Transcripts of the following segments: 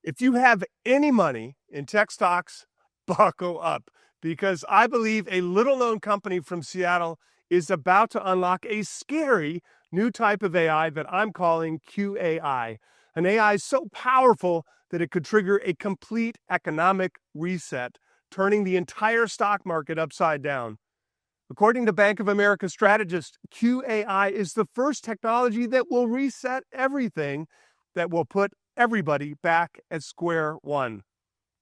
If you have any money in tech stocks, buckle up because I believe a little known company from Seattle is about to unlock a scary new type of AI that I'm calling QAI. An AI so powerful that it could trigger a complete economic reset, turning the entire stock market upside down. According to Bank of America strategist, QAI is the first technology that will reset everything, that will put everybody back at square one.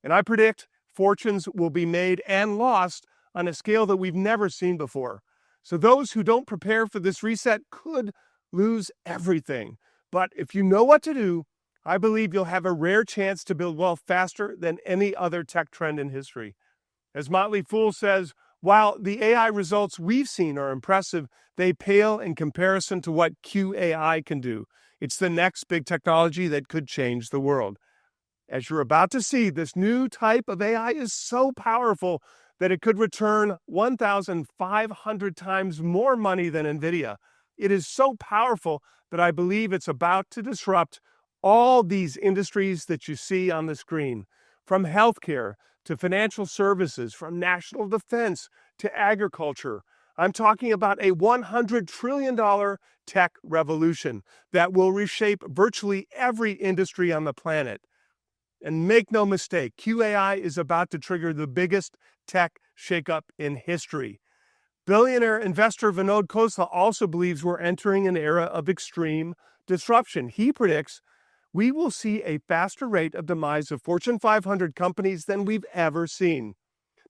And I predict fortunes will be made and lost on a scale that we've never seen before. So those who don't prepare for this reset could lose everything. But if you know what to do, I believe you'll have a rare chance to build wealth faster than any other tech trend in history. As Motley Fool says, while the AI results we've seen are impressive, they pale in comparison to what QAI can do. It's the next big technology that could change the world. As you're about to see, this new type of AI is so powerful that it could return 1,500 times more money than Nvidia. It is so powerful that I believe it's about to disrupt all these industries that you see on the screen, from healthcare to financial services, from national defense to agriculture. I'm talking about a $100 trillion tech revolution that will reshape virtually every industry on the planet. And make no mistake, QAI is about to trigger the biggest tech shakeup in history. Billionaire investor Vinod Khosla also believes we're entering an era of extreme disruption. He predicts we will see a faster rate of demise of Fortune 500 companies than we've ever seen.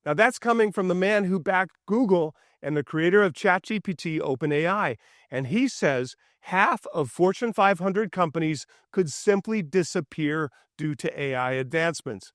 Now, that's coming from the man who backed Google and the creator of ChatGPT, OpenAI. And he says half of Fortune 500 companies could simply disappear due to AI advancements.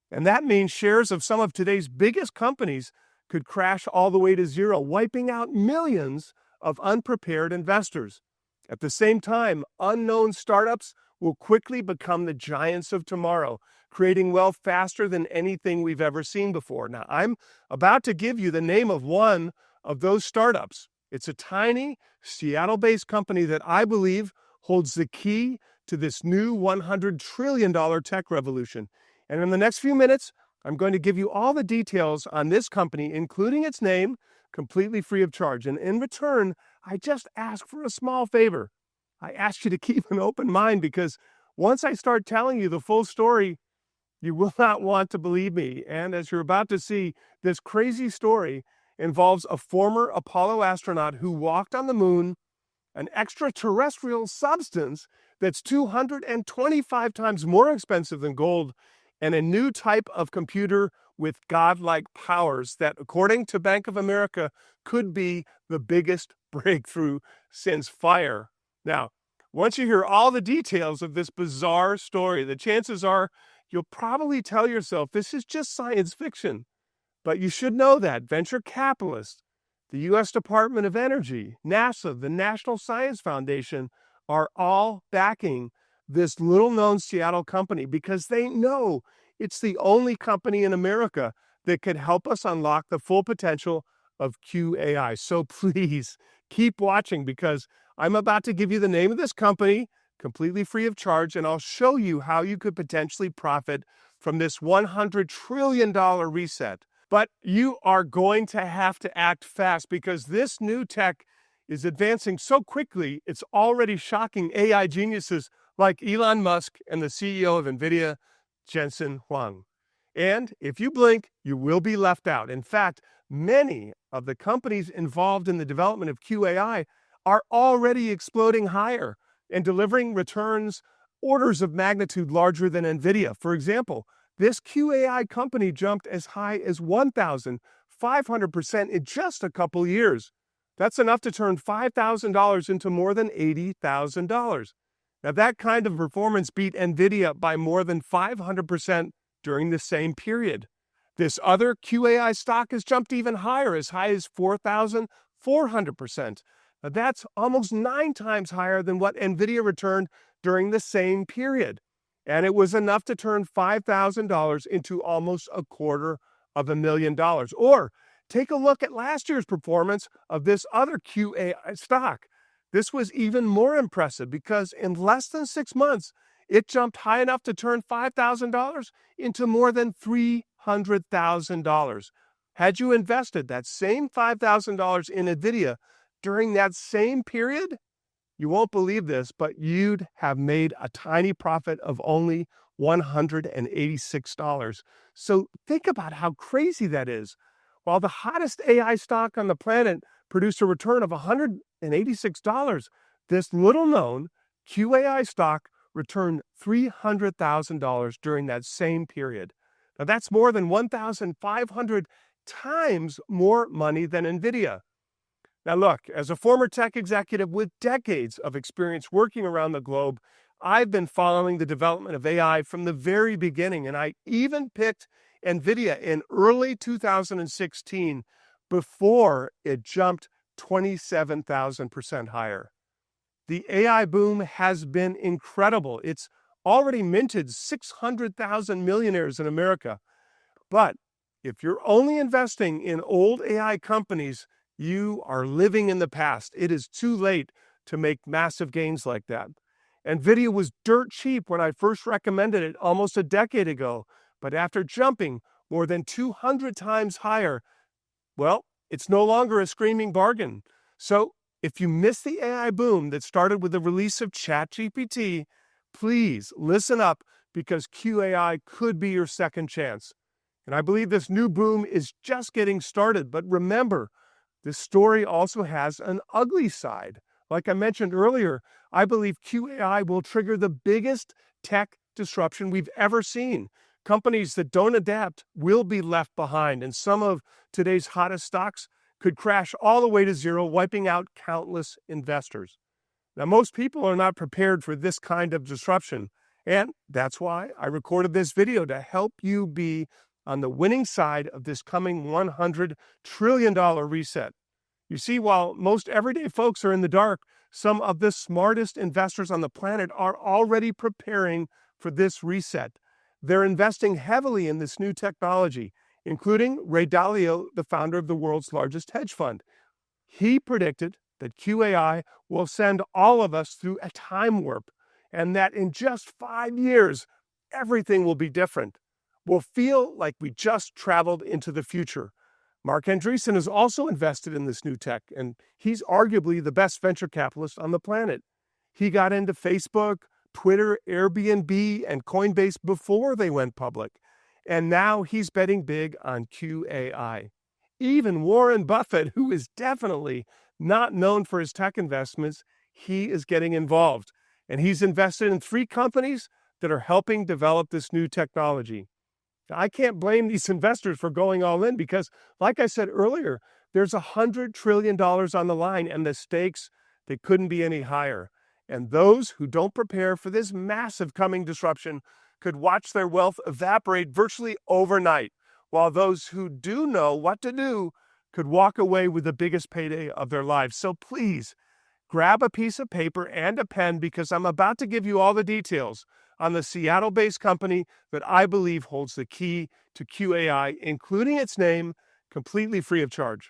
And that means shares of some of today's biggest companies could crash all the way to zero, wiping out millions of unprepared investors. At the same time, unknown startups will quickly become the giants of tomorrow, creating wealth faster than anything we've ever seen before. Now, I'm about to give you the name of one of those startups. It's a tiny Seattle-based company that I believe holds the key to this new $100 trillion tech revolution. And in the next few minutes, I'm going to give you all the details on this company, including its name, completely free of charge. And in return, I just ask for a small favor. I ask you to keep an open mind because once I start telling you the full story, you will not want to believe me. And as you're about to see, this crazy story involves a former Apollo astronaut who walked on the moon, an extraterrestrial substance that's 225 times more expensive than gold, and a new type of computer with godlike powers that, according to Bank of America, could be the biggest breakthrough since fire. Now, once you hear all the details of this bizarre story, the chances are you'll probably tell yourself this is just science fiction. But you should know that venture capitalists, the U.S. Department of Energy, NASA, the National Science Foundation are all backing this little-known Seattle company because they know it's the only company in America that could help us unlock the full potential of QAI. So please keep watching because I'm about to give you the name of this company completely free of charge, and I'll show you how you could potentially profit from this $100 trillion reset. But you are going to have to act fast because this new tech is advancing so quickly, it's already shocking AI geniuses like Elon Musk and the CEO of Nvidia, Jensen Huang. And if you blink, you will be left out. In fact, many of the companies involved in the development of QAI are already exploding higher and delivering returns orders of magnitude larger than Nvidia. For example, this QAI company jumped as high as 1,500% in just a couple years. That's enough to turn $5,000 into more than $80,000. Now, that kind of performance beat Nvidia by more than 500% during the same period. This other QAI stock has jumped even higher, as high as 4,400%. Now, that's almost 9 times higher than what Nvidia returned during the same period. And it was enough to turn $5,000 into almost $250,000. Or take a look at last year's performance of this other QAI stock. This was even more impressive because in less than 6 months, It jumped high enough to turn $5,000 into more than $300,000. Had you invested that same $5,000 in Nvidia during that same period, you won't believe this, but you'd have made a tiny profit of only $186. So think about how crazy that is. While the hottest AI stock on the planet produced a return of $186, this little known QAI stock returned $300,000 during that same period. Now that's more than 1,500 times more money than Nvidia. Now, look, as a former tech executive with decades of experience working around the globe, I've been following the development of AI from the very beginning, and I even picked Nvidia in early 2016 before it jumped 27,000% higher. The AI boom has been incredible. It's already minted 600,000 millionaires in America. But if you're only investing in old AI companies, you are living in the past. It is too late to make massive gains like that. Nvidia was dirt cheap when I first recommended it almost a decade ago, but after jumping more than 200 times higher, well, it's no longer a screaming bargain. So if you missed the AI boom that started with the release of ChatGPT, please listen up because QAI could be your second chance. And I believe this new boom is just getting started, but remember, this story also has an ugly side. Like I mentioned earlier, I believe QAI will trigger the biggest tech disruption we've ever seen. Companies that don't adapt will be left behind, and some of today's hottest stocks could crash all the way to zero, wiping out countless investors. Now, most people are not prepared for this kind of disruption, and that's why I recorded this video to help you be on the winning side of this coming $100 trillion reset. You see, while most everyday folks are in the dark, some of the smartest investors on the planet are already preparing for this reset. They're investing heavily in this new technology, including Ray Dalio, the founder of the world's largest hedge fund. He predicted that QAI will send all of us through a time warp, and that in just 5 years, everything will be different. We'll feel like we just traveled into the future. Mark Andreessen is also invested in this new tech, and he's arguably the best venture capitalist on the planet. He got into Facebook, Twitter, Airbnb, and Coinbase before they went public, and now he's betting big on QAI. Even Warren Buffett, who is definitely not known for his tech investments, he is getting involved, and he's invested in 3 companies that are helping develop this new technology. I can't blame these investors for going all in because, like I said earlier, there's $100 trillion on the line and the stakes, they couldn't be any higher. And those who don't prepare for this massive coming disruption could watch their wealth evaporate virtually overnight, while those who do know what to do could walk away with the biggest payday of their lives. So please, grab a piece of paper and a pen because I'm about to give you all the details on the Seattle-based company that I believe holds the key to QAI, including its name, completely free of charge.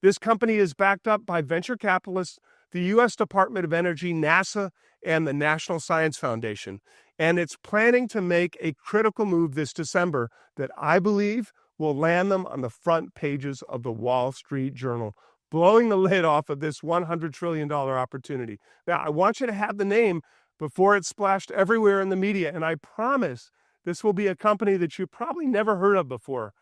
This company is backed up by venture capitalists, the U.S. Department of Energy, NASA, and the National Science Foundation, and it's planning to make a critical move this December that I believe will land them on the front pages of the Wall Street Journal, blowing the lid off of this $100 trillion opportunity. Now, I want you to have the name before it's splashed everywhere in the media, and I promise this will be a company that you probably never heard of before.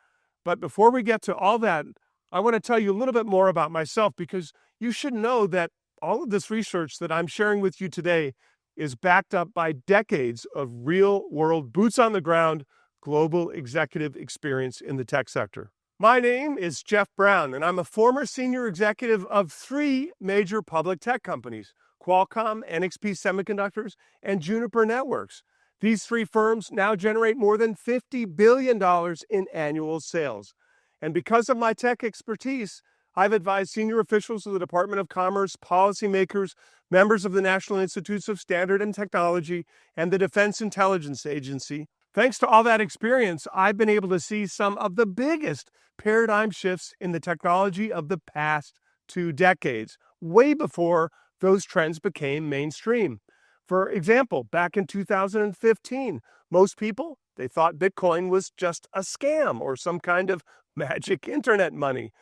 But before we get to all that, I want to tell you a little bit more about myself because you should know that all of this research that I'm sharing with you today is backed up by decades of real-world, boots-on-the-ground, global executive experience in the tech sector. My name is Jeff Brown, and I'm a former senior executive of 3 major public tech companies: Qualcomm, NXP Semiconductors, and Juniper Networks. These 3 firms now generate more than $50 billion in annual sales. And because of my tech expertise, I've advised senior officials of the Department of Commerce, policymakers, members of the National Institutes of Standard and Technology, and the Defense Intelligence Agency. Thanks to all that experience, I've been able to see some of the biggest paradigm shifts in the technology of the past 2 decades, way before those trends became mainstream. For example, back in 2015, most people, they thought Bitcoin was just a scam or some kind of magic internet money.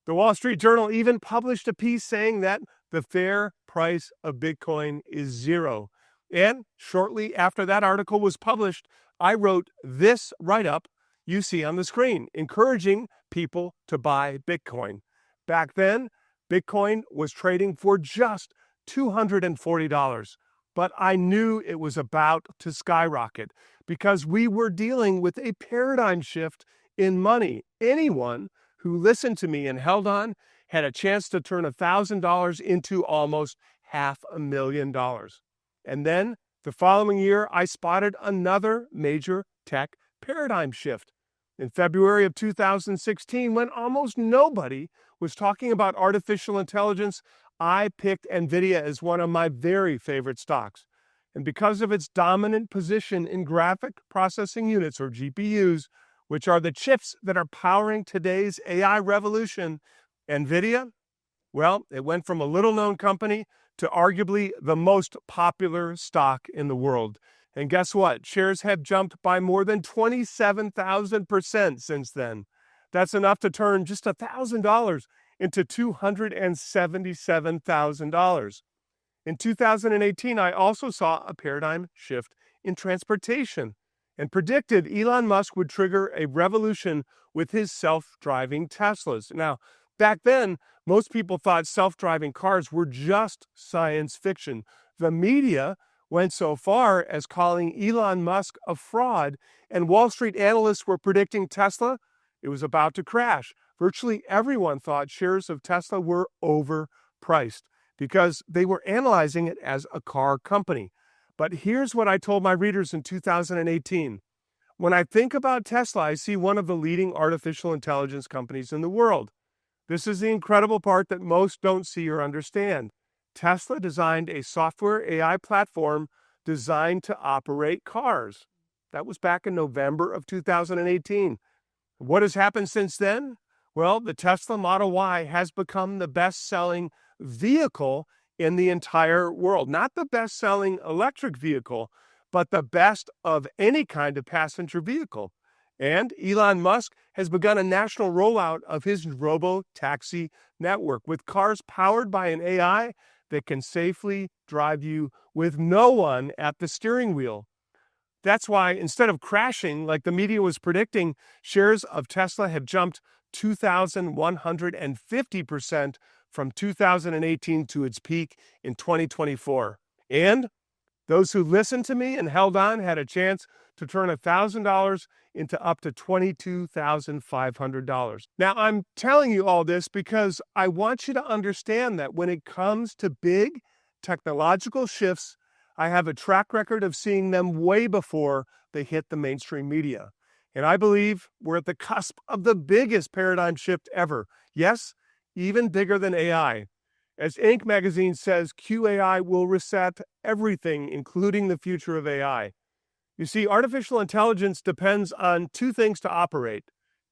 The Wall Street Journal even published a piece saying that the fair price of Bitcoin is zero. And shortly after that article was published, I wrote this write-up you see on the screen, encouraging people to buy Bitcoin. Back then, Bitcoin was trading for just $240. But I knew it was about to skyrocket because we were dealing with a paradigm shift in money. Anyone who listened to me and held on had a chance to turn $1,000 into almost $500,000. And then the following year, I spotted another major tech paradigm shift. In February of 2016, when almost nobody was talking about artificial intelligence, I picked Nvidia as one of my very favorite stocks. And because of its dominant position in graphic processing units, or GPUs, which are the chips that are powering today's AI revolution, Nvidia, well, it went from a little-known company to arguably the most popular stock in the world. And guess what? Shares have jumped by more than 27,000% since then. That's enough to turn just $1,000 into $277,000. In 2018, I also saw a paradigm shift in transportation and predicted Elon Musk would trigger a revolution with his self-driving Teslas. Now, back then, most people thought self-driving cars were just science fiction. The media went so far as calling Elon Musk a fraud, and Wall Street analysts were predicting Tesla, it was about to crash. Virtually everyone thought shares of Tesla were overpriced because they were analyzing it as a car company. But here's what I told my readers in 2018. When I think about Tesla, I see one of the leading artificial intelligence companies in the world. This is the incredible part that most don't see or understand. Tesla designed a software AI platform designed to operate cars. That was back in November of 2018. What has happened since then? Well, the Tesla Model Y has become the best-selling vehicle in the entire world. Not the best-selling electric vehicle, but the best of any kind of passenger vehicle. And Elon Musk has begun a national rollout of his robo-taxi network with cars powered by an AI that can safely drive you with no one at the steering wheel. That's why instead of crashing like the media was predicting, shares of Tesla have jumped 2,150% from 2018 to its peak in 2024. And those who listened to me and held on had a chance to turn $1,000 into up to $22,500. Now, I'm telling you all this because I want you to understand that when it comes to big technological shifts, I have a track record of seeing them way before they hit the mainstream media. And I believe we're at the cusp of the biggest paradigm shift ever. Yes, even bigger than AI. As Inc. magazine says, QAI will reset everything, including the future of AI. You see, artificial intelligence depends on two things to operate: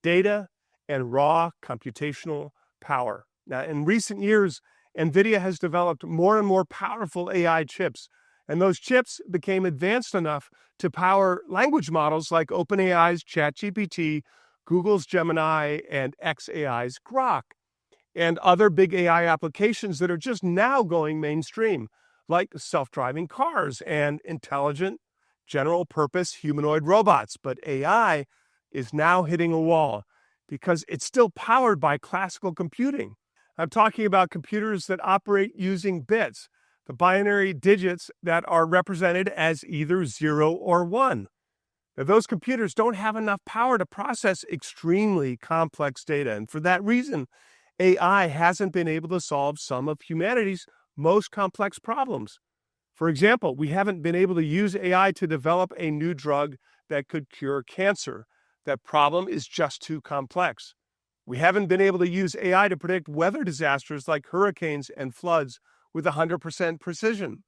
data and raw computational power. Now, in recent years, Nvidia has developed more and more powerful AI chips, and those chips became advanced enough to power language models like OpenAI's ChatGPT, Google's Gemini, and xAI's Grok, and other big AI applications that are just now going mainstream, like self-driving cars and intelligent general-purpose humanoid robots. But AI is now hitting a wall because it's still powered by classical computing. I'm talking about computers that operate using bits, the binary digits that are represented as either 0 or 1. Now, those computers don't have enough power to process extremely complex data, and for that reason, AI hasn't been able to solve some of humanity's most complex problems. For example, we haven't been able to use AI to develop a new drug that could cure cancer. That problem is just too complex. We haven't been able to use AI to predict weather disasters like hurricanes and floods with 100% precision.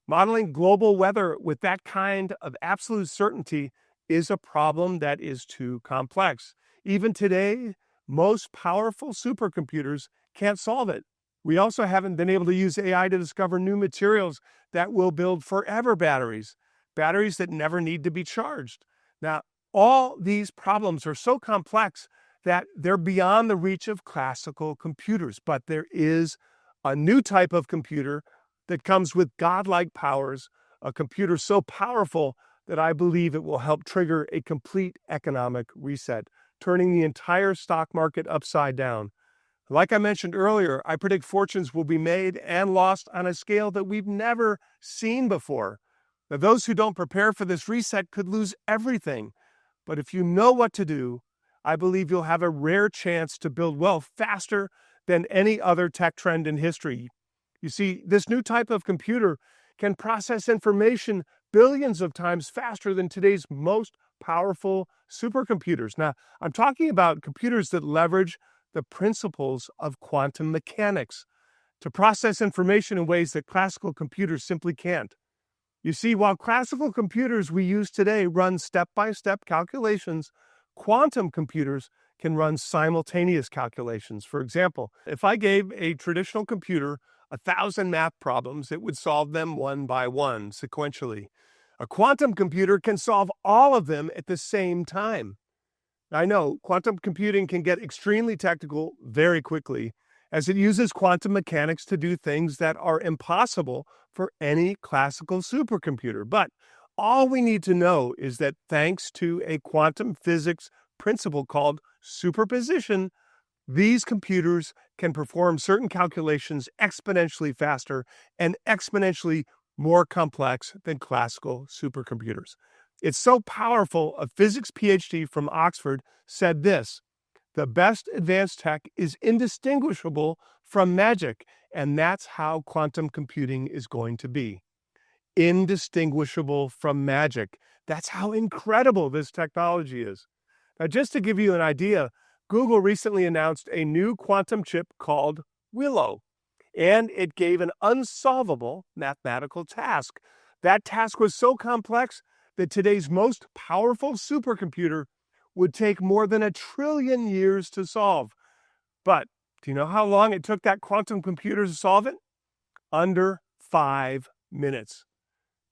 Modeling global weather with that kind of absolute certainty is a problem that is too complex. Even today, most powerful supercomputers can't solve it. We also haven't been able to use AI to discover new materials that will build forever batteries, batteries that never need to be charged. Now, all these problems are so complex that they're beyond the reach of classical computers, but there is a new type of computer that comes with godlike powers, a computer so powerful that I believe it will help trigger a complete economic reset, turning the entire stock market upside down. Like I mentioned earlier, I predict fortunes will be made and lost on a scale that we've never seen before. Now, those who don't prepare for this reset could lose everything. But if you know what to do, I believe you'll have a rare chance to build wealth faster than any other tech trend in history. You see, this new type of computer can process information billions of times faster than today's most powerful supercomputers. Now, I'm talking about computers that leverage the principles of quantum mechanics to process information in ways that classical computers simply can't. You see, while classical computers we use today run step-by-step calculations, quantum computers can run simultaneous calculations. For example, if I gave a traditional computer 1,000 math problems, it would solve them one by one sequentially. A quantum computer can solve all of them at the same time. I know quantum computing can get extremely technical very quickly, as it uses quantum mechanics to do things that are impossible for any classical supercomputer. But all we need to know is that thanks to a quantum physics principle called superposition, these computers can perform certain calculations exponentially faster and exponentially more complex than classical supercomputers. It's so powerful, a physics PhD from Oxford said this: the best advanced tech is indistinguishable from magic, and that's how quantum computing is going to be. Indistinguishable from magic. That's how incredible this technology is. Now, just to give you an idea, Google recently announced a new quantum chip called Willow, and it gave an unsolvable mathematical task. That task was so complex that today's most powerful supercomputer would take more than 1 trillion years to solve. But do you know how long it took that quantum computer to solve it? Under 5 minutes.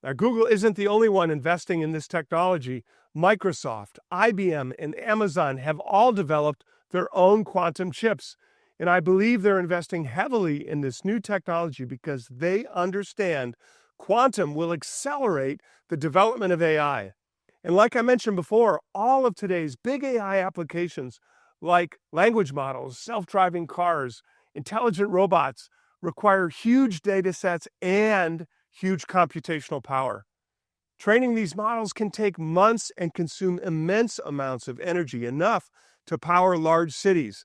Now, Google isn't the only one investing in this technology. Microsoft, IBM, and Amazon have all developed their own quantum chips. And I believe they're investing heavily in this new technology because they understand quantum will accelerate the development of AI. And like I mentioned before, all of today's big AI applications, like language models, self-driving cars, intelligent robots, require huge data sets and huge computational power. Training these models can take months and consume immense amounts of energy, enough to power large cities.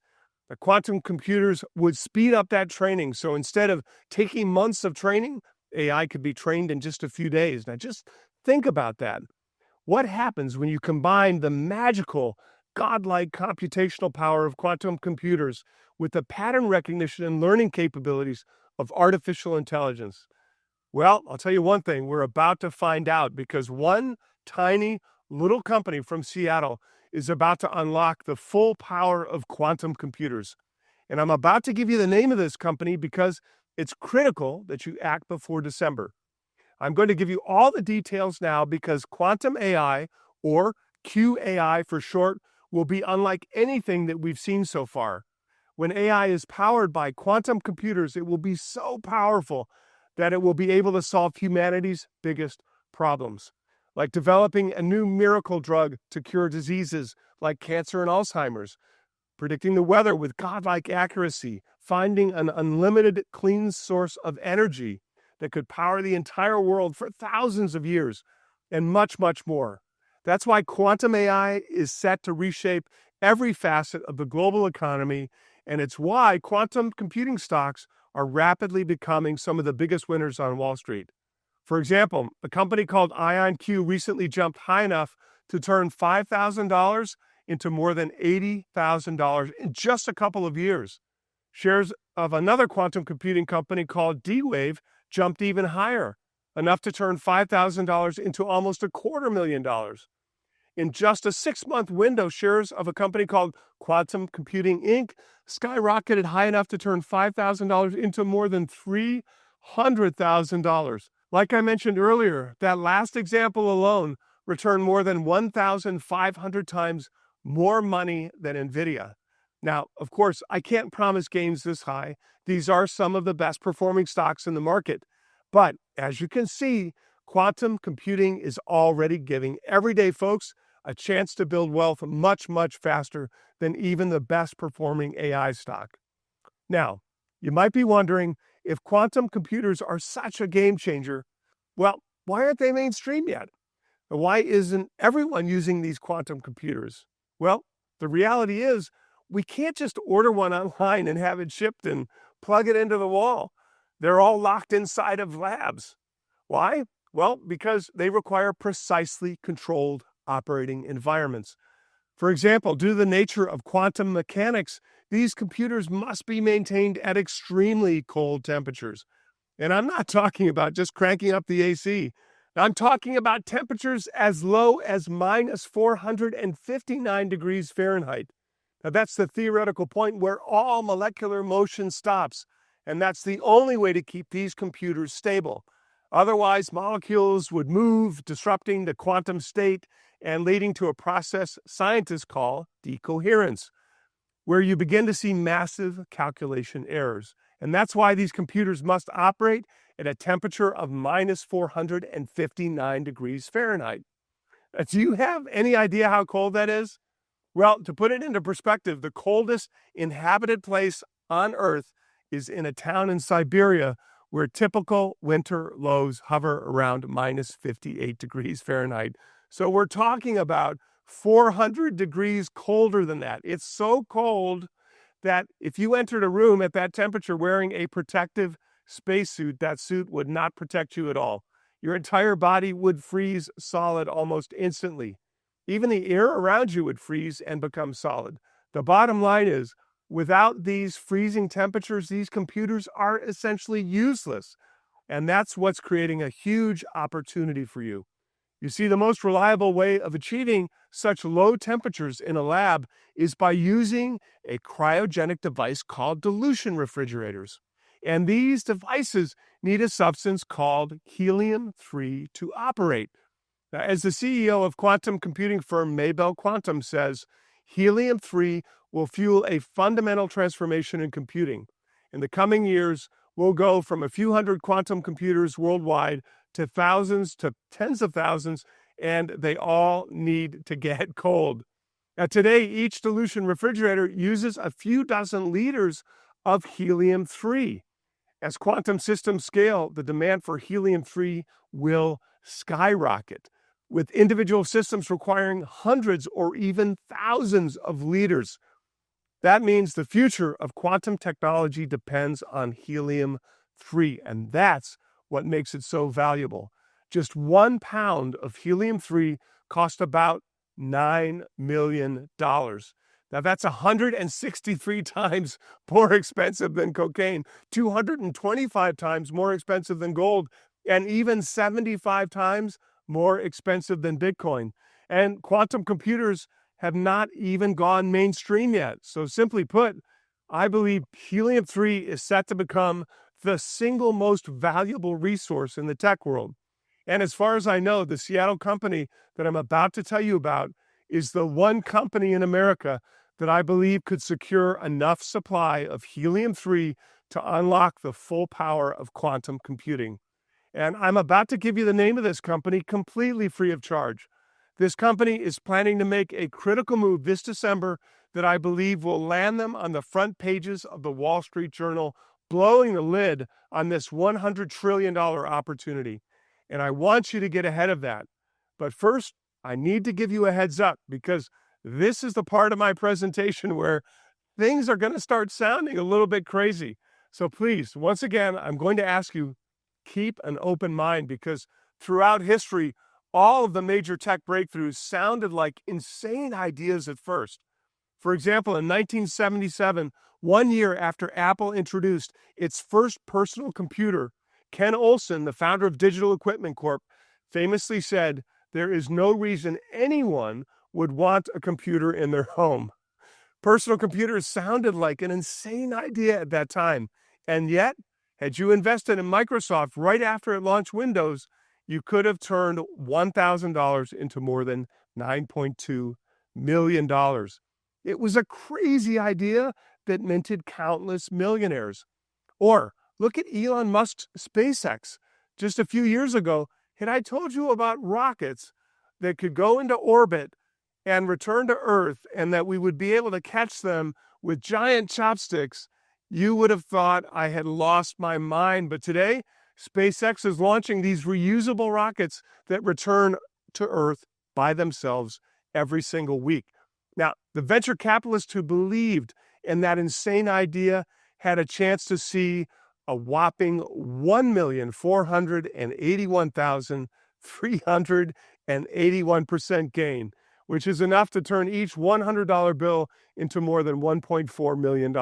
The quantum computers would speed up that training, so instead of taking months of training, AI could be trained in just a few days. Now, just think about that. What happens when you combine the magical, godlike computational power of quantum computers with the pattern recognition and learning capabilities of artificial intelligence? Well, I'll tell you one thing, we're about to find out, because one tiny little company from Seattle is about to unlock the full power of quantum computers. And I'm about to give you the name of this company because it's critical that you act before December. I'm going to give you all the details now because quantum AI, or QAI for short, will be unlike anything that we've seen so far. When AI is powered by quantum computers, it will be so powerful that it will be able to solve humanity's biggest problems, like developing a new miracle drug to cure diseases like cancer and Alzheimer's, predicting the weather with godlike accuracy, finding an unlimited clean source of energy that could power the entire world for thousands of years, and much, much more. That's why quantum AI is set to reshape every facet of the global economy, and it's why quantum computing stocks are rapidly becoming some of the biggest winners on Wall Street. For example, a company called IonQ recently jumped high enough to turn $5,000 into more than $80,000 in just a couple of years. Shares of another quantum computing company called D-Wave jumped even higher, enough to turn $5,000 into almost $250,000. In just a 6-month window, shares of a company called Quantum Computing Inc. skyrocketed high enough to turn $5,000 into more than $300,000. Like I mentioned earlier, that last example alone returned more than 1,500 times more money than Nvidia. Now, of course, I can't promise gains this high. These are some of the best performing stocks in the market. But as you can see, quantum computing is already giving everyday folks a chance to build wealth much, much faster than even the best performing AI stock. Now, you might be wondering, if quantum computers are such a game changer, well, why aren't they mainstream yet? Why isn't everyone using these quantum computers? Well, the reality is we can't just order one online and have it shipped and plug it into the wall. They're all locked inside of labs. Why? Well, because they require precisely controlled operating environments. For example, due to the nature of quantum mechanics, these computers must be maintained at extremely cold temperatures. And I'm not talking about just cranking up the AC. I'm talking about temperatures as low as minus 459 degrees Fahrenheit. Now, that's the theoretical point where all molecular motion stops, and that's the only way to keep these computers stable. Otherwise, molecules would move, disrupting the quantum state and leading to a process scientists call decoherence, where you begin to see massive calculation errors. And that's why these computers must operate at a temperature of minus 459 degrees Fahrenheit. Do you have any idea how cold that is? Well, to put it into perspective, the coldest inhabited place on Earth is in a town in Siberia where typical winter lows hover around minus 58 degrees Fahrenheit. So we're talking about 400 degrees colder than that. It's so cold that if you entered a room at that temperature wearing a protective spacesuit, that suit would not protect you at all. Your entire body would freeze solid almost instantly. Even the air around you would freeze and become solid. The bottom line is, without these freezing temperatures, these computers are essentially useless. And that's what's creating a huge opportunity for you. You see, the most reliable way of achieving such low temperatures in a lab is by using a cryogenic device called dilution refrigerators. And these devices need a substance called helium-3 to operate. Now, as the CEO of quantum computing firm Maybell Quantum says, helium-3 will fuel a fundamental transformation in computing. In the coming years, we'll go from a few hundred quantum computers worldwide to thousands to tens of thousands, and they all need to get cold. Now, today, each dilution refrigerator uses a few dozen liters of helium-3. As quantum systems scale, the demand for helium-3 will skyrocket, with individual systems requiring hundreds or even thousands of liters. That means the future of quantum technology depends on helium-3, and that's what makes it so valuable. Just 1 pound of helium-3 cost about $9 million. Now, that's 163 times more expensive than cocaine, 225 times more expensive than gold, and even 75 times more expensive than Bitcoin. And quantum computers have not even gone mainstream yet. So simply put, I believe helium-3 is set to become the single most valuable resource in the tech world. And as far as I know, the Seattle company that I'm about to tell you about is the one company in America that I believe could secure enough supply of helium-3 to unlock the full power of quantum computing. And I'm about to give you the name of this company completely free of charge. This company is planning to make a critical move this December that I believe will land them on the front pages of the Wall Street Journal, blowing the lid on this $100 trillion opportunity. And I want you to get ahead of that. But first, I need to give you a heads up because this is the part of my presentation where things are going to start sounding a little bit crazy. So please, once again, I'm going to ask you, keep an open mind because throughout history, all of the major tech breakthroughs sounded like insane ideas at first. For example, in 1977, 1 year after Apple introduced its first personal computer, Ken Olsen, the founder of Digital Equipment Corp., famously said, there is no reason anyone would want a computer in their home. Personal computers sounded like an insane idea at that time. And yet, had you invested in Microsoft right after it launched Windows, you could have turned $1,000 into more than $9.2 million. It was a crazy idea that minted countless millionaires. Or look at Elon Musk's SpaceX. Just a few years ago, had I told you about rockets that could go into orbit and return to Earth and that we would be able to catch them with giant chopsticks, you would have thought I had lost my mind. But today, SpaceX is launching these reusable rockets that return to Earth by themselves every single week. Now, the venture capitalists who believed in that insane idea had a chance to see a whopping 1,481,381% gain, which is enough to turn each $100 bill into more than $1.4 million.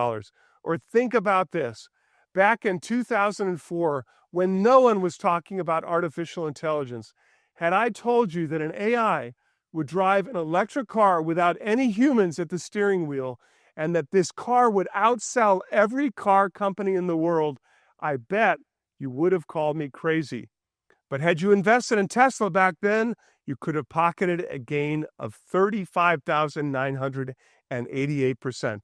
Or think about this. Back in 2004, when no one was talking about artificial intelligence, had I told you that an AI would drive an electric car without any humans at the steering wheel, and that this car would outsell every car company in the world, I bet you would have called me crazy. But had you invested in Tesla back then, you could have pocketed a gain of 35,988%.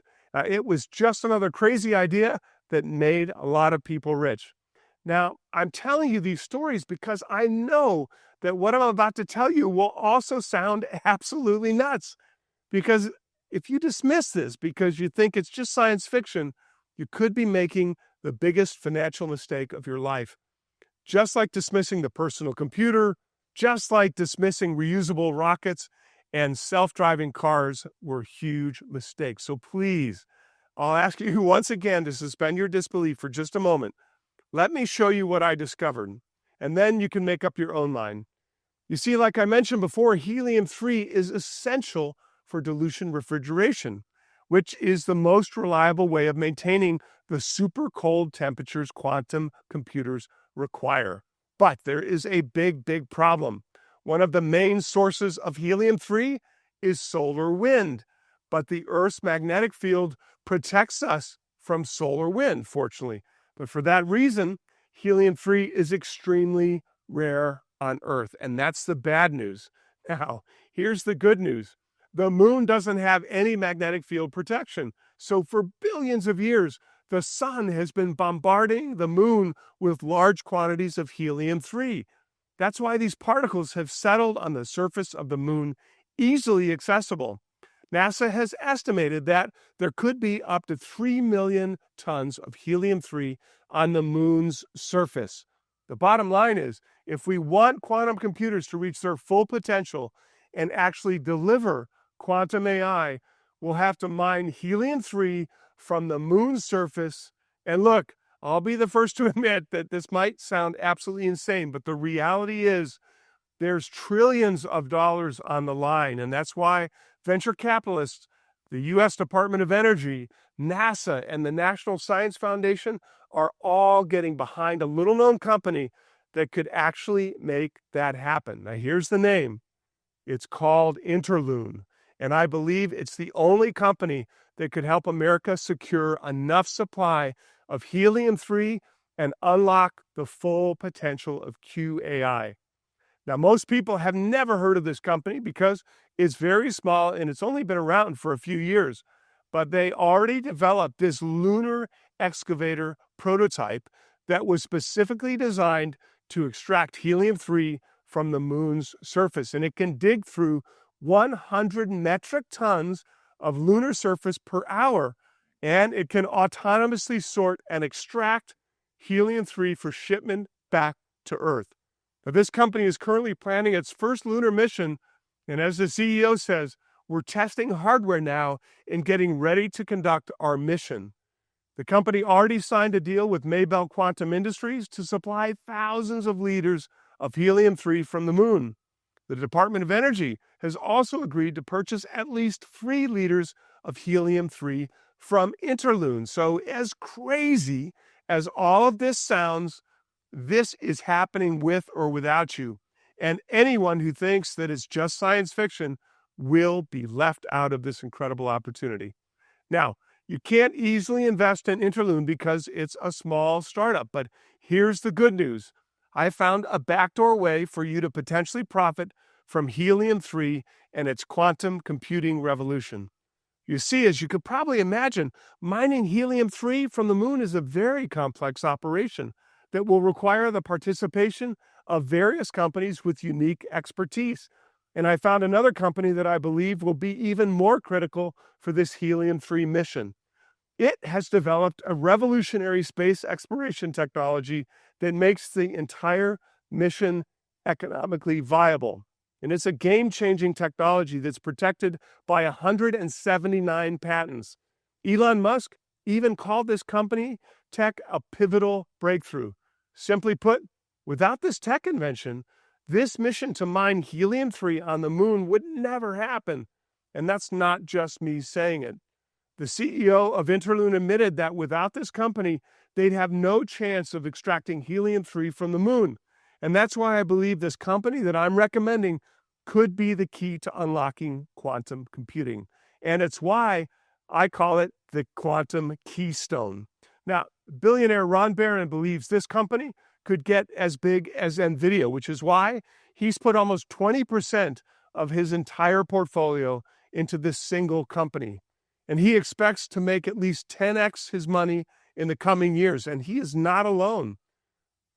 It was just another crazy idea that made a lot of people rich. Now, I'm telling you these stories because I know that what I'm about to tell you will also sound absolutely nuts. Because if you dismiss this because you think it's just science fiction, you could be making the biggest financial mistake of your life. Just like dismissing the personal computer, just like dismissing reusable rockets and self-driving cars were huge mistakes. So please, I'll ask you once again to suspend your disbelief for just a moment. Let me show you what I discovered, and then you can make up your own mind. You see, like I mentioned before, helium-3 is essential for dilution refrigeration, which is the most reliable way of maintaining the super cold temperatures quantum computers require. But there is a big problem. One of the main sources of helium-3 is solar wind, but the Earth's magnetic field protects us from solar wind, fortunately. But for that reason, helium-3 is extremely rare on Earth, and that's the bad news. Now, here's the good news. The moon doesn't have any magnetic field protection. So for billions of years, the sun has been bombarding the moon with large quantities of helium-3. That's why these particles have settled on the surface of the moon, easily accessible. NASA has estimated that there could be up to 3 million tons of helium-3 on the moon's surface. The bottom line is, if we want quantum computers to reach their full potential and actually deliver quantum AI, we'll have to mine helium-3 from the moon's surface. And look, I'll be the first to admit that this might sound absolutely insane, but the reality is there's trillions of dollars on the line. And that's why venture capitalists, the U.S. Department of Energy, NASA, and the National Science Foundation are all getting behind a little-known company that could actually make that happen. Now, here's the name. It's called Interloon. And I believe it's the only company that could help America secure enough supply of helium-3 and unlock the full potential of QAI. Now, most people have never heard of this company because it's very small and it's only been around for a few years. But they already developed this lunar excavator prototype that was specifically designed to extract helium-3 from the moon's surface. And it can dig through 100 metric tons of lunar surface per hour. And it can autonomously sort and extract helium-3 for shipment back to Earth. Now, this company is currently planning its first lunar mission. And as the CEO says, we're testing hardware now and getting ready to conduct our mission. The company already signed a deal with Maybell Quantum Industries to supply thousands of liters of helium-3 from the moon. The Department of Energy has also agreed to purchase at least 3 liters of helium-3 from Interloon. So as crazy as all of this sounds, this is happening with or without you. And anyone who thinks that it's just science fiction will be left out of this incredible opportunity. Now, you can't easily invest in Interloon because it's a small startup, but here's the good news. I found a backdoor way for you to potentially profit from helium-3 and its quantum computing revolution. You see, as you could probably imagine, mining helium-3 from the moon is a very complex operation that will require the participation of various companies with unique expertise. And I found another company that I believe will be even more critical for this helium-3 mission. It has developed a revolutionary space exploration technology that makes the entire mission economically viable. And it's a game-changing technology that's protected by 179 patents. Elon Musk even called this company tech a pivotal breakthrough. Simply put, without this tech invention, this mission to mine helium-3 on the moon would never happen. And that's not just me saying it. The CEO of Interloon admitted that without this company, they'd have no chance of extracting helium-3 from the moon. And that's why I believe this company that I'm recommending could be the key to unlocking quantum computing. And it's why I call it the quantum keystone. Now, billionaire Ron Barron believes this company could get as big as Nvidia, which is why he's put almost 20% of his entire portfolio into this single company. And he expects to make at least 10x his money in the coming years. And he is not alone.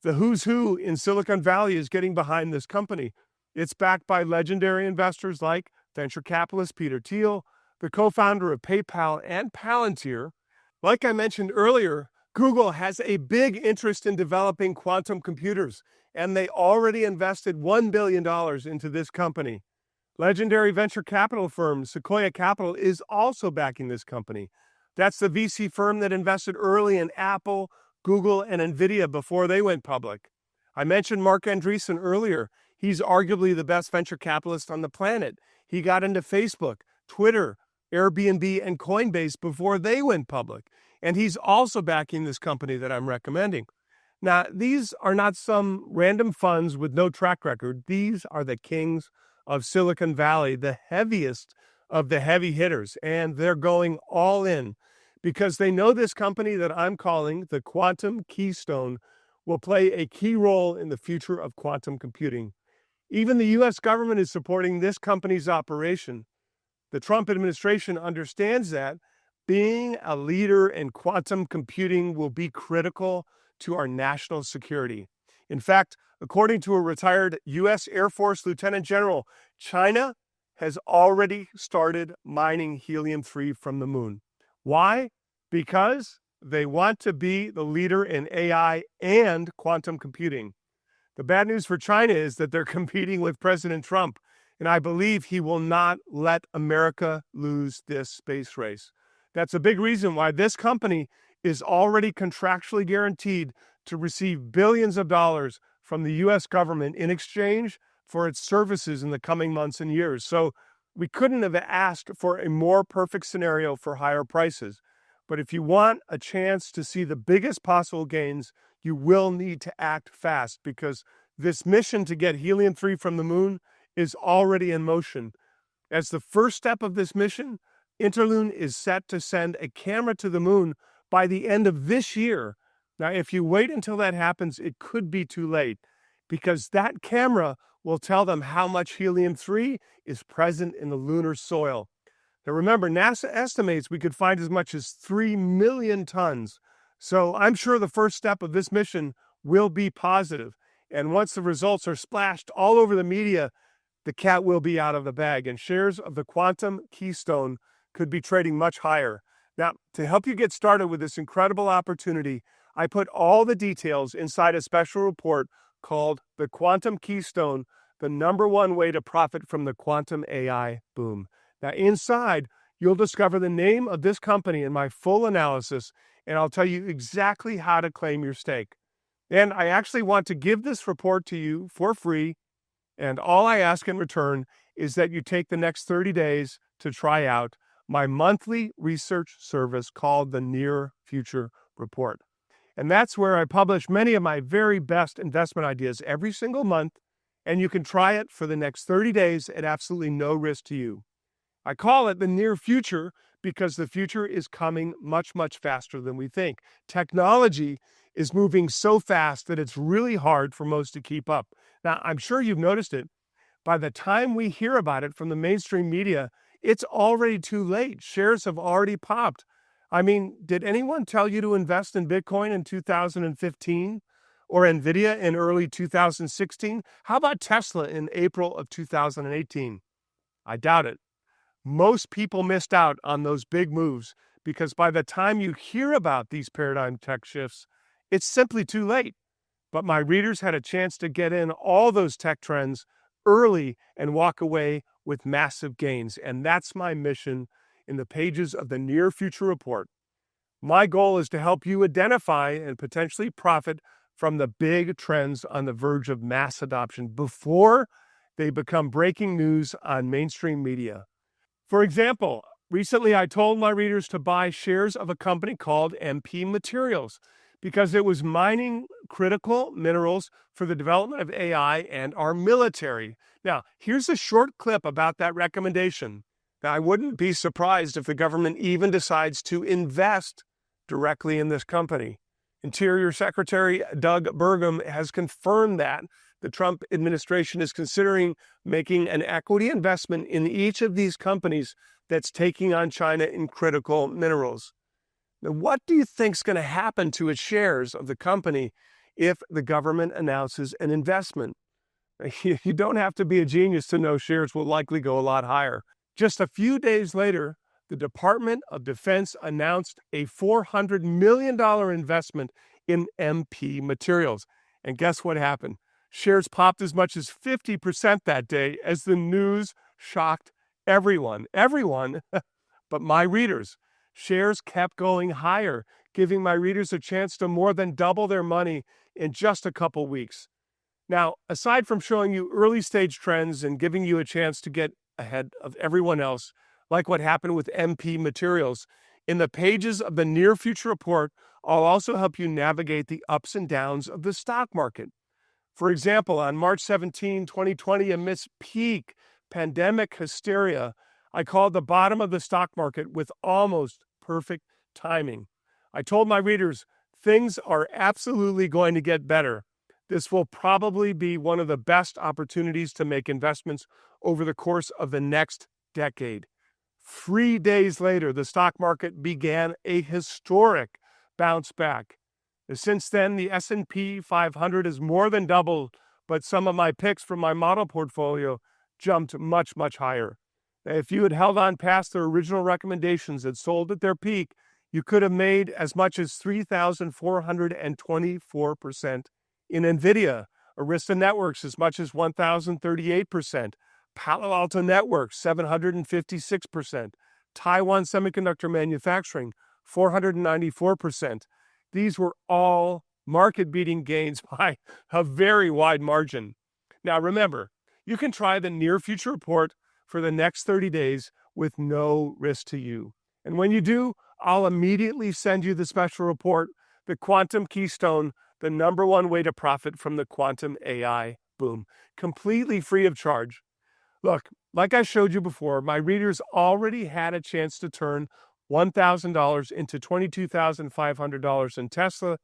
The who's who in Silicon Valley is getting behind this company. It's backed by legendary investors like venture capitalist Peter Thiel, the co-founder of PayPal and Palantir. Like I mentioned earlier, Google has a big interest in developing quantum computers, and they already invested $1 billion into this company. Legendary venture capital firm Sequoia Capital is also backing this company. That's the VC firm that invested early in Apple, Google, and Nvidia before they went public. I mentioned Mark Andreessen earlier. He's arguably the best venture capitalist on the planet. He got into Facebook, Twitter, Airbnb, and Coinbase before they went public. And he's also backing this company that I'm recommending. Now, these are not some random funds with no track record. These are the kings of Silicon Valley, the heaviest of the heavy hitters, and they're going all in because they know this company that I'm calling the Quantum Keystone will play a key role in the future of quantum computing. Even the U.S. government is supporting this company's operation. The Trump administration understands that being a leader in quantum computing will be critical to our national security. In fact, according to a retired U.S. Air Force Lieutenant General, China has already started mining helium-3 from the moon. Why? Because they want to be the leader in AI and quantum computing. The bad news for China is that they're competing with President Trump, and I believe he will not let America lose this space race. That's a big reason why this company is already contractually guaranteed to receive billions of dollars from the U.S. government in exchange for its services in the coming months and years. So we couldn't have asked for a more perfect scenario for higher prices. But if you want a chance to see the biggest possible gains, you will need to act fast because this mission to get helium-3 from the moon is already in motion. As the first step of this mission, Interloon is set to send a camera to the moon by the end of this year. Now, if you wait until that happens, it could be too late because that camera will tell them how much helium-3 is present in the lunar soil. Now, remember, NASA estimates we could find as much as 3 million tons. So I'm sure the first step of this mission will be positive. And once the results are splashed all over the media, the cat will be out of the bag, and shares of the Quantum Keystone could be trading much higher. Now, to help you get started with this incredible opportunity, I put all the details inside a special report called The Quantum Keystone, the #1 way to profit from the quantum AI boom. Now, inside, you'll discover the name of this company in my full analysis, and I'll tell you exactly how to claim your stake. And I actually want to give this report to you for free, and all I ask in return is that you take the next 30 days to try out my monthly research service called the Near Future Report. And that's where I publish many of my very best investment ideas every single month and you can try it for the next 30 days at absolutely no risk to you. I call it the near future because the future is coming much, much faster than we think. Technology is moving so fast that it's really hard for most to keep up. Now, I'm sure you've noticed it. By the time we hear about it from the mainstream media, it's already too late. Shares have already popped. I mean, did anyone tell you to invest in Bitcoin in 2015 or Nvidia in early 2016? How about Tesla in April of 2018? I doubt it. Most people missed out on those big moves because by the time you hear about these paradigm tech shifts, it's simply too late. But my readers had a chance to get in all those tech trends early and walk away with massive gains. And that's my mission in the pages of the Near Future Report. My goal is to help you identify and potentially profit from the big trends on the verge of mass adoption before they become breaking news on mainstream media. For example, recently I told my readers to buy shares of a company called MP Materials because it was mining critical minerals for the development of AI and our military. Now, here's a short clip about that recommendation. Now, I wouldn't be surprised if the government even decides to invest directly in this company. Interior Secretary Doug Burgum has confirmed that the Trump administration is considering making an equity investment in each of these companies that's taking on China in critical minerals. Now, what do you think is going to happen to its shares of the company if the government announces an investment? You don't have to be a genius to know shares will likely go a lot higher. Just a few days later, the Department of Defense announced a $400 million investment in MP Materials. And guess what happened? Shares popped as much as 50% that day as the news shocked everyone. Everyone but my readers. Shares kept going higher, giving my readers a chance to more than double their money in just a couple weeks. Now, aside from showing you early stage trends and giving you a chance to get ahead of everyone else, like what happened with MP Materials, in the pages of the Near Future Report, I'll also help you navigate the ups and downs of the stock market. For example, on March 17, 2020, amidst peak pandemic hysteria, I called the bottom of the stock market with almost perfect timing. I told my readers, things are absolutely going to get better. This will probably be one of the best opportunities to make investments over the course of the next decade. 3 days later, the stock market began a historic bounce back. Since then, the S&P 500 has more than doubled, but some of my picks from my model portfolio jumped much, much higher. If you had held on past their original recommendations and sold at their peak, you could have made as much as 3,424% in Nvidia, Arista Networks as much as 1,038%, Palo Alto Networks 756%, Taiwan Semiconductor Manufacturing 494%. These were all market-beating gains by a very wide margin. Now remember, you can try the Near Future Report for the next 30 days with no risk to you. And when you do, I'll immediately send you the special report, the Quantum Keystone, the #1 way to profit from the quantum AI boom, completely free of charge. Look, like I showed you before, my readers already had a chance to turn $1,000 into $22,500 in Tesla,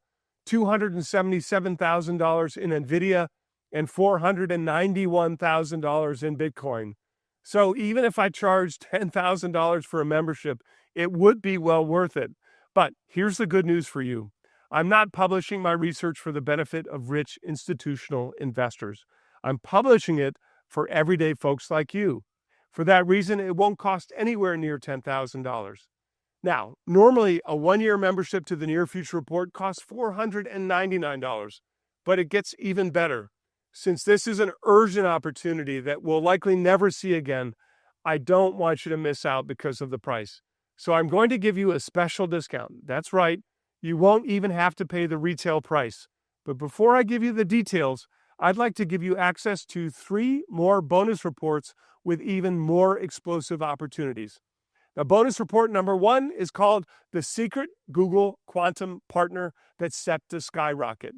$277,000 in Nvidia, and $491,000 in Bitcoin. So even if I charged $10,000 for a membership, it would be well worth it. But here's the good news for you. I'm not publishing my research for the benefit of rich institutional investors. I'm publishing it for everyday folks like you. For that reason, it won't cost anywhere near $10,000. Now, normally a 1-year membership to the Near Future Report costs $499, but it gets even better. Since this is an urgent opportunity that we'll likely never see again, I don't want you to miss out because of the price. So I'm going to give you a special discount. That's right, you won't even have to pay the retail price. But before I give you the details, I'd like to give you access to 3 more bonus reports with even more explosive opportunities. Now, bonus report #1 is called The Secret Google Quantum Partner That's Set to Skyrocket.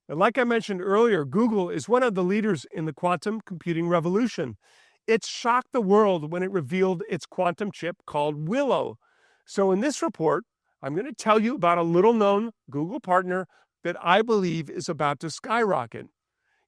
And like I mentioned earlier, Google is one of the leaders in the quantum computing revolution. It shocked the world when it revealed its quantum chip called Willow. So, in this report, I'm going to tell you about a little known Google partner that I believe is about to skyrocket.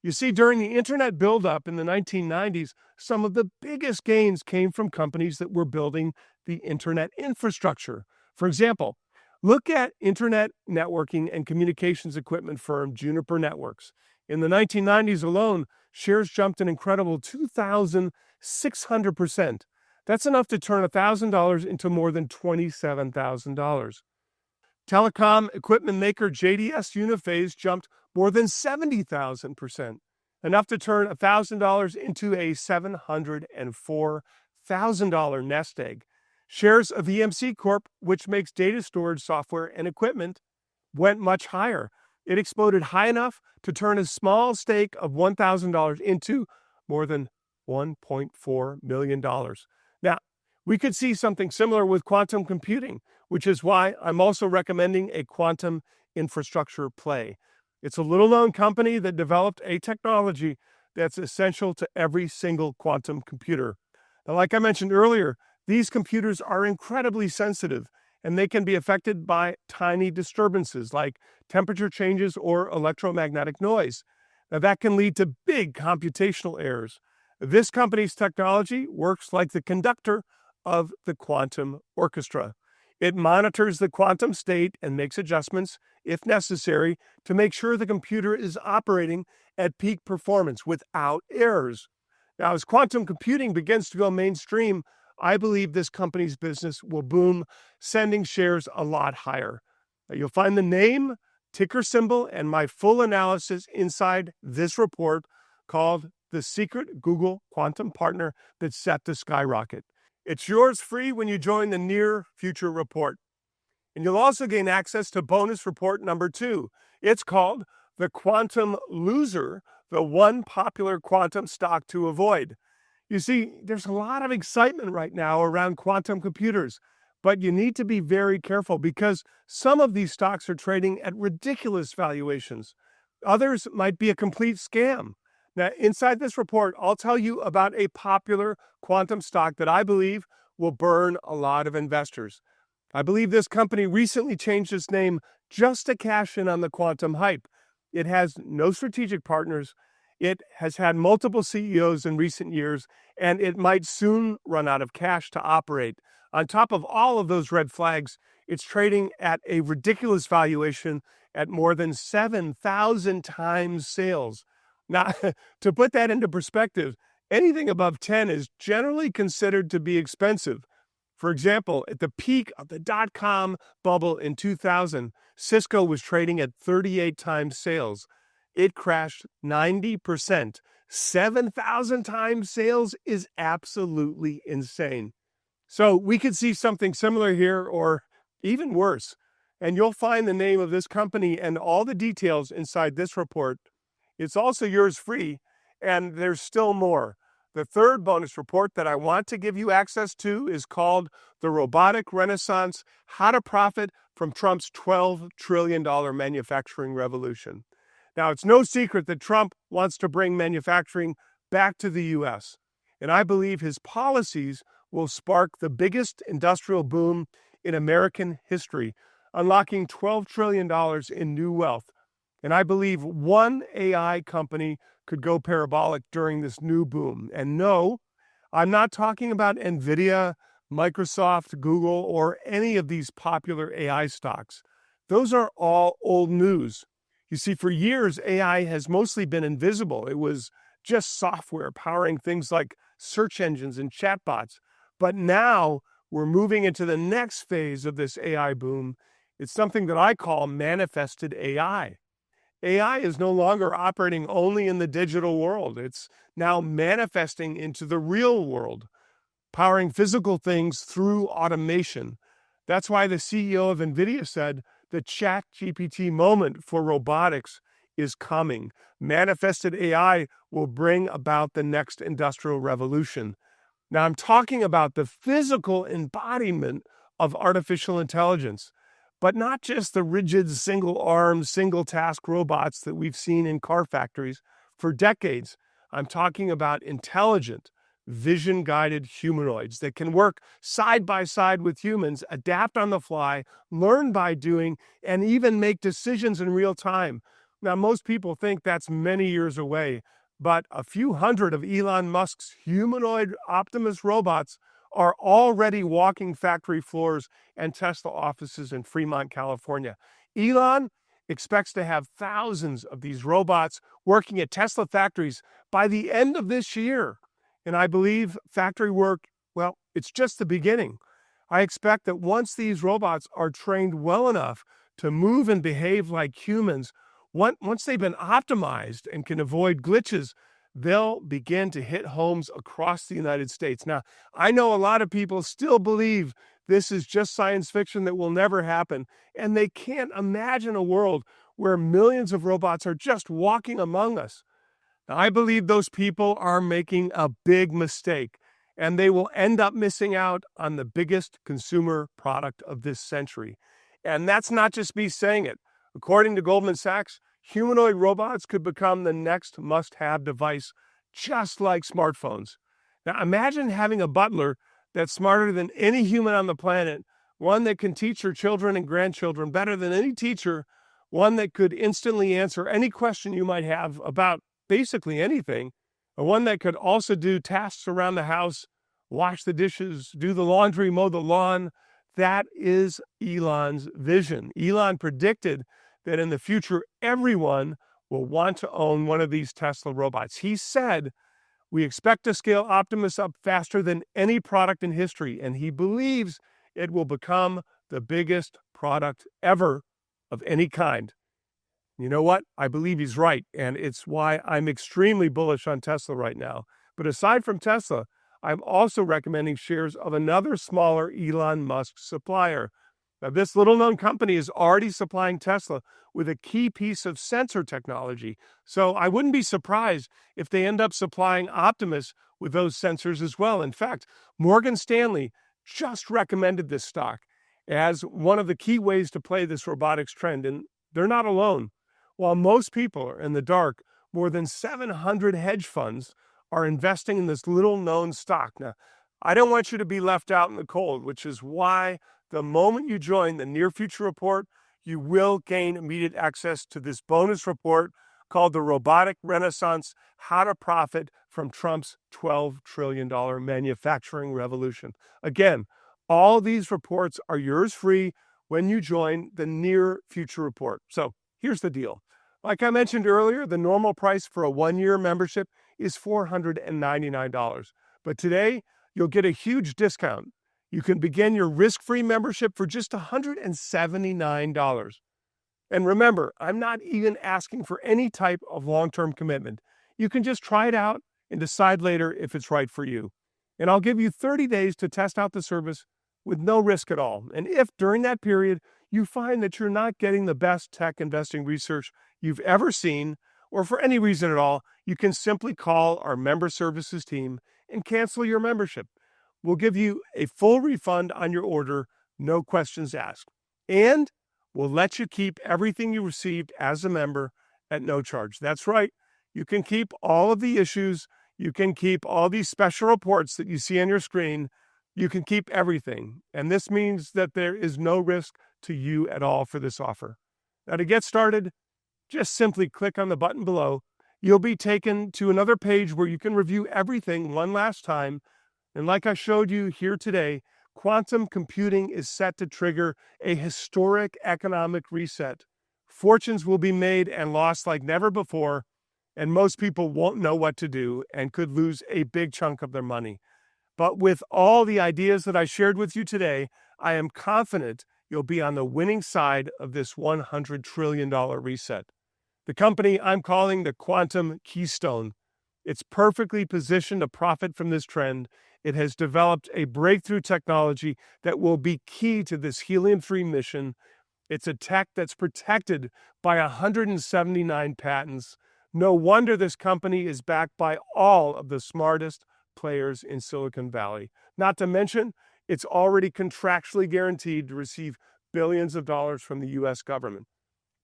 You see, during the internet buildup in the 1990s, some of the biggest gains came from companies that were building the internet infrastructure. For example, look at internet networking and communications equipment firm Juniper Networks. In the 1990s alone, shares jumped an incredible 2,600%. That's enough to turn $1,000 into more than $27,000. Telecom equipment maker JDS Uniphase jumped more than 70,000%, enough to turn $1,000 into a $704,000 nest egg. Shares of EMC Corp, which makes data storage software and equipment, went much higher. It exploded high enough to turn a small stake of $1,000 into more than $1.4 million. Now, we could see something similar with quantum computing, which is why I'm also recommending a quantum infrastructure play. It's a little-known company that developed a technology that's essential to every single quantum computer. Now, like I mentioned earlier, these computers are incredibly sensitive, and they can be affected by tiny disturbances like temperature changes or electromagnetic noise. Now, that can lead to big computational errors. This company's technology works like the conductor of the quantum orchestra. It monitors the quantum state and makes adjustments, if necessary, to make sure the computer is operating at peak performance without errors. Now, as quantum computing begins to go mainstream, I believe this company's business will boom, sending shares a lot higher. Now, you'll find the name, ticker symbol, and my full analysis inside this report called The Secret Google Quantum Partner That's Set to Skyrocket. It's yours free when you join the Near Future Report. And you'll also gain access to bonus report number 2. It's called The Quantum Loser, the one popular quantum stock to avoid. You see, there's a lot of excitement right now around quantum computers, but you need to be very careful because some of these stocks are trading at ridiculous valuations. Others might be a complete scam. Now, inside this report, I'll tell you about a popular quantum stock that I believe will burn a lot of investors. I believe this company recently changed its name just to cash in on the quantum hype. It has no strategic partners. It has had multiple CEOs in recent years, and it might soon run out of cash to operate. On top of all of those red flags, it's trading at a ridiculous valuation at more than 7,000 times sales. Now, to put that into perspective, anything above 10 is generally considered to be expensive. For example, at the peak of the dot-com bubble in 2000, Cisco was trading at 38 times sales. It crashed 90%. 7,000 times sales is absolutely insane. So we could see something similar here or even worse. And you'll find the name of this company and all the details inside this report. It's also yours free, and there's still more. The third bonus report that I want to give you access to is called The Robotic Renaissance: How to Profit from Trump's $12 trillion Manufacturing Revolution. Now, it's no secret that Trump wants to bring manufacturing back to the U.S., and I believe his policies will spark the biggest industrial boom in American history, unlocking $12 trillion in new wealth. And I believe one AI company could go parabolic during this new boom. And no, I'm not talking about Nvidia, Microsoft, Google, or any of these popular AI stocks. Those are all old news. You see, for years, AI has mostly been invisible. It was just software powering things like search engines and chatbots. But now we're moving into the next phase of this AI boom. It's something that I call manifested AI. AI is no longer operating only in the digital world. It's now manifesting into the real world, powering physical things through automation. That's why the CEO of Nvidia said the ChatGPT moment for robotics is coming. Manifested AI will bring about the next industrial revolution. Now, I'm talking about the physical embodiment of artificial intelligence. But not just the rigid single-arm, single-task robots that we've seen in car factories for decades. I'm talking about intelligent, vision-guided humanoids that can work side by side with humans, adapt on the fly, learn by doing, and even make decisions in real time. Now, most people think that's many years away, but a few hundred of Elon Musk's humanoid Optimus robots are already walking factory floors and Tesla offices in Fremont, California. Elon expects to have thousands of these robots working at Tesla factories by the end of this year. And I believe factory work, well, it's just the beginning. I expect that once these robots are trained well enough to move and behave like humans, once they've been optimized and can avoid glitches, they'll begin to hit homes across the United States. Now, I know a lot of people still believe this is just science fiction that will never happen, and they can't imagine a world where millions of robots are just walking among us. Now, I believe those people are making a big mistake, and they will end up missing out on the biggest consumer product of this century. And that's not just me saying it. According to Goldman Sachs, humanoid robots could become the next must-have device, just like smartphones. Now, imagine having a butler that's smarter than any human on the planet, one that can teach your children and grandchildren better than any teacher, one that could instantly answer any question you might have about basically anything, and one that could also do tasks around the house, wash the dishes, do the laundry, mow the lawn. That is Elon's vision. Elon predicted that in the future, everyone will want to own one of these Tesla robots. He said, we expect to scale Optimus up faster than any product in history, and he believes it will become the biggest product ever of any kind. You know what? I believe he's right, and it's why I'm extremely bullish on Tesla right now. But aside from Tesla, I'm also recommending shares of another smaller Elon Musk supplier. Now, this little-known company is already supplying Tesla with a key piece of sensor technology, so I wouldn't be surprised if they end up supplying Optimus with those sensors as well. In fact, Morgan Stanley just recommended this stock as one of the key ways to play this robotics trend, and they're not alone. While most people are in the dark, more than 700 hedge funds are investing in this little-known stock. Now, I don't want you to be left out in the cold, which is why the moment you join the Near Future Report, you will gain immediate access to this bonus report called The Robotic Renaissance: How to Profit from Trump's $12 trillion Manufacturing Revolution. Again, all these reports are yours free when you join the Near Future Report. So here's the deal. Like I mentioned earlier, the normal price for a one-year membership is $499. But today, you'll get a huge discount. You can begin your risk-free membership for just $179. And remember, I'm not even asking for any type of long-term commitment. You can just try it out and decide later if it's right for you. And I'll give you 30 days to test out the service with no risk at all. And if during that period you find that you're not getting the best tech investing research you've ever seen, or for any reason at all, you can simply call our member services team and cancel your membership. We'll give you a full refund on your order, no questions asked. And we'll let you keep everything you received as a member at no charge. That's right. You can keep all of the issues. You can keep all these special reports that you see on your screen. You can keep everything. And this means that there is no risk to you at all for this offer. Now, to get started, just simply click on the button below. You'll be taken to another page where you can review everything one last time. And like I showed you here today, quantum computing is set to trigger a historic economic reset. Fortunes will be made and lost like never before, and most people won't know what to do and could lose a big chunk of their money. But with all the ideas that I shared with you today, I am confident you'll be on the winning side of this $100 trillion reset. The company I'm calling the Quantum Keystone. It's perfectly positioned to profit from this trend. It has developed a breakthrough technology that will be key to this helium-3 mission. It's a tech that's protected by 179 patents. No wonder this company is backed by all of the smartest players in Silicon Valley. Not to mention, it's already contractually guaranteed to receive billions of dollars from the U.S. government.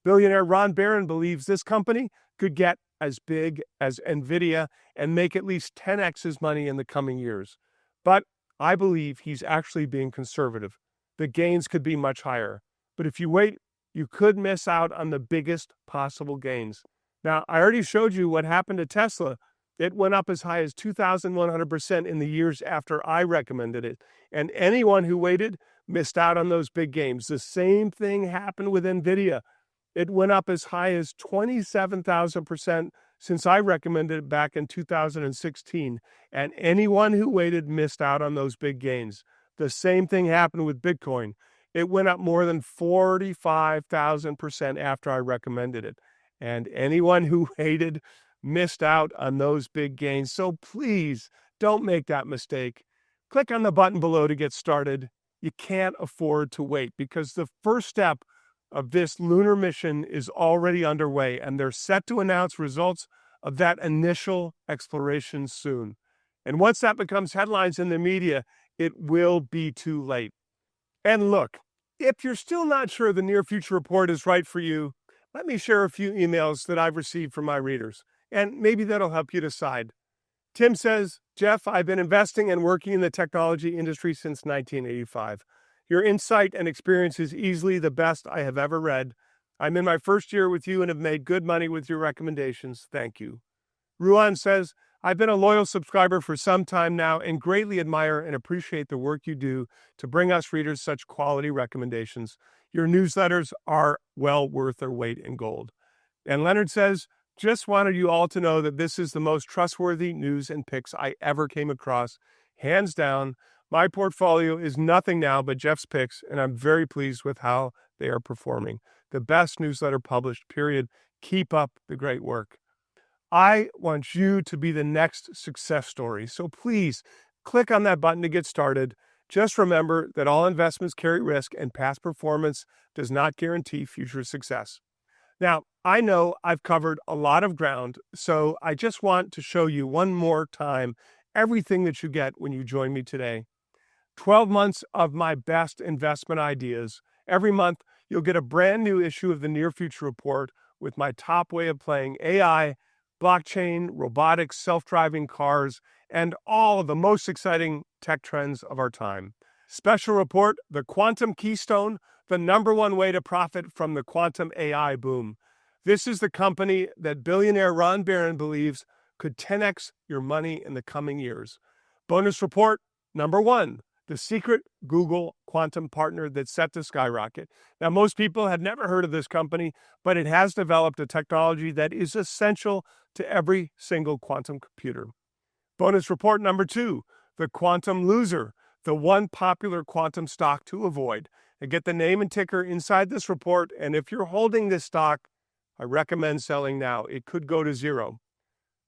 Billionaire Ron Barron believes this company could get as big as Nvidia and make at least 10x his money in the coming years. But I believe he's actually being conservative. The gains could be much higher. But if you wait, you could miss out on the biggest possible gains. Now, I already showed you what happened to Tesla. It went up as high as 2,100% in the years after I recommended it. And anyone who waited missed out on those big gains. The same thing happened with Nvidia. It went up as high as 27,000% since I recommended it back in 2016. And anyone who waited missed out on those big gains. The same thing happened with Bitcoin. It went up more than 45,000% after I recommended it. And anyone who waited missed out on those big gains. So please don't make that mistake. Click on the button below to get started. You can't afford to wait because the first step of this lunar mission is already underway, and they're set to announce results of that initial exploration soon. And once that becomes headlines in the media, it will be too late. And look, if you're still not sure the Near Future Report is right for you, let me share a few emails that I've received from my readers, and maybe that'll help you decide. Tim says, Jeff, I've been investing and working in the technology industry since 1985. Your insight and experience is easily the best I have ever read. I'm in my first year with you and have made good money with your recommendations. Thank you. Ruan says, I've been a loyal subscriber for some time now and greatly admire and appreciate the work you do to bring us readers such quality recommendations. Your newsletters are well worth their weight in gold. And Leonard says, just wanted you all to know that this is the most trustworthy news and picks I ever came across. Hands down, my portfolio is nothing now but Jeff's picks, and I'm very pleased with how they are performing. The best newsletter published, period. Keep up the great work. I want you to be the next success story, so please click on that button to get started. Just remember that all investments carry risk, and past performance does not guarantee future success. Now, I know I've covered a lot of ground, so I just want to show you one more time everything that you get when you join me today. 12 months of my best investment ideas. Every month, you'll get a brand new issue of the Near Future Report with my top way of playing AI, blockchain, robotics, self-driving cars, and all of the most exciting tech trends of our time. Special report, the Quantum Keystone, the #1 way to profit from the quantum AI boom. This is the company that billionaire Ron Barron believes could 10x your money in the coming years. Bonus report, #1, the secret Google quantum partner that's set to skyrocket. Now, most people have never heard of this company, but it has developed a technology that is essential to every single quantum computer. Bonus report #2, the quantum loser, the one popular quantum stock to avoid. And get the name and ticker inside this report, and if you're holding this stock, I recommend selling now. It could go to zero.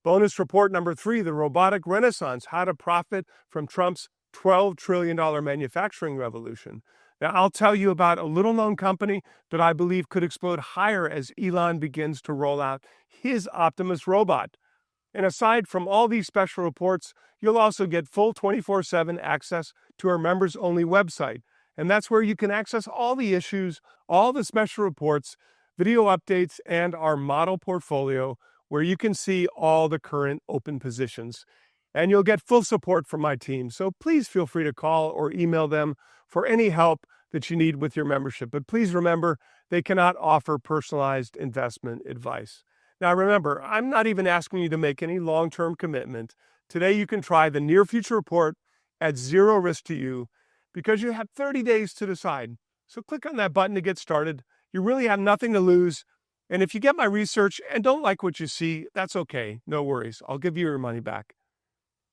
Bonus report #3, the robotic renaissance, how to profit from Trump's $12 trillion manufacturing revolution. Now, I'll tell you about a little-known company that I believe could explode higher as Elon begins to roll out his Optimus robot. And aside from all these special reports, you'll also get full 24/7 access to our members-only website. And that's where you can access all the issues, all the special reports, video updates, and our model portfolio, where you can see all the current open positions. And you'll get full support from my team. So please feel free to call or email them for any help that you need with your membership. But please remember, they cannot offer personalized investment advice. Now remember, I'm not even asking you to make any long-term commitment. Today you can try the Near Future Report at zero risk to you because you have 30 days to decide. So click on that button to get started. You really have nothing to lose. And if you get my research and don't like what you see, that's okay. No worries. I'll give you your money back.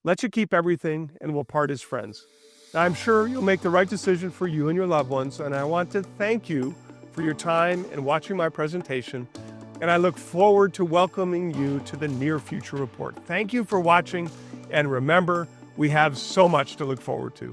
Let you keep everything and we'll part as friends. Now, I'm sure you'll make the right decision for you and your loved ones, and I want to thank you for your time and watching my presentation, and I look forward to welcoming you to the Near Future Report. Thank you for watching, and remember, we have so much to look forward to.